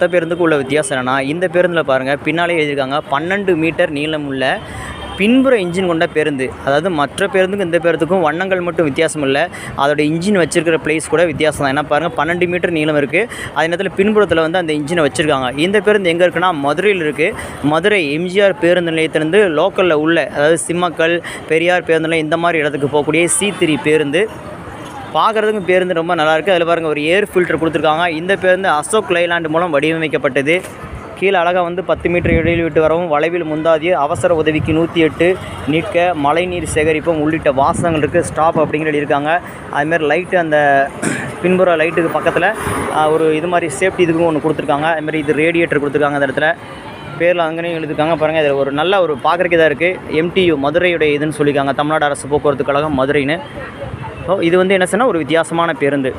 மற்ற பேருந்துக்கும் உள்ள வித்தியாசம் என்னென்னா, இந்த பேருந்தில் பாருங்கள் பின்னாலே எழுதியிருக்காங்க 12 மீட்டர் நீளமுள்ள பின்புற இன்ஜின் கொண்ட பேருந்து. அதாவது மற்ற பேருந்துக்கும் இந்த பேருந்துக்கும் வண்ணங்கள் மட்டும் வித்தியாசம் இல்லை, அதோட இன்ஜின் வச்சிருக்கிற பிளேஸ் கூட வித்தியாசம் தான். ஏன்னா பாருங்கள் 12 மீட்டர் நீளம் இருக்குது, அதே நேரத்தில் பின்புறத்தில் வந்து அந்த இன்ஜினை வச்சுருக்காங்க. இந்த பேருந்து எங்கே இருக்குன்னா மதுரையில் இருக்குது. மதுரை எம்ஜிஆர் பேருந்து நிலையத்திலேருந்து லோக்கலில் உள்ள, அதாவது சிம்மக்கல், பெரியார் பேருந்து நிலையம் இந்த மாதிரி இடத்துக்கு போகக்கூடிய C3 பேருந்து. பார்க்குறதுக்கும் பேருந்து ரொம்ப நல்லாயிருக்கு. அதில் பாருங்கள் ஒரு ஏர் ஃபில்டர் கொடுத்துருக்காங்க. இந்த பேருந்து அசோக் லைலாண்ட் மூலம் வடிவமைக்கப்பட்டது. கீழே அழகாக வந்து 10 மீட்டர் இடைவெளி விட்டு வரவும், வளைவில் முந்தாதிய, அவசர உதவிக்கு 108, நிற்க, மழைநீர் சேகரிப்போம் உள்ளிட்ட வாசகங்கள் இருக்குது. ஸ்டாப் அப்படிங்கிற எழுதியிருக்காங்க. அதுமாதிரி லைட்டு, அந்த பின்புற லைட்டுக்கு பக்கத்தில் ஒரு இது மாதிரி சேஃப்டி இதுக்கும் ஒன்று கொடுத்துருக்காங்க. அதுமாதிரி இது ரேடியேட்டர் கொடுத்துருக்காங்க. அந்த இடத்துல பேரில் அங்கேயும் எழுதியிருக்காங்க. பாருங்கள் இதில் ஒரு நல்ல ஒரு பார்க்குறக்கு இதாக இருக்குது. MTU மதுரையுடைய இதுன்னு சொல்லியிருக்காங்க, தமிழ்நாடு அரசு போக்குவரத்து கழகம் மதுரைன்னு. ஸோ இது வந்து என்ன சொன்னால் ஒரு வித்தியாசமான பேருந்து.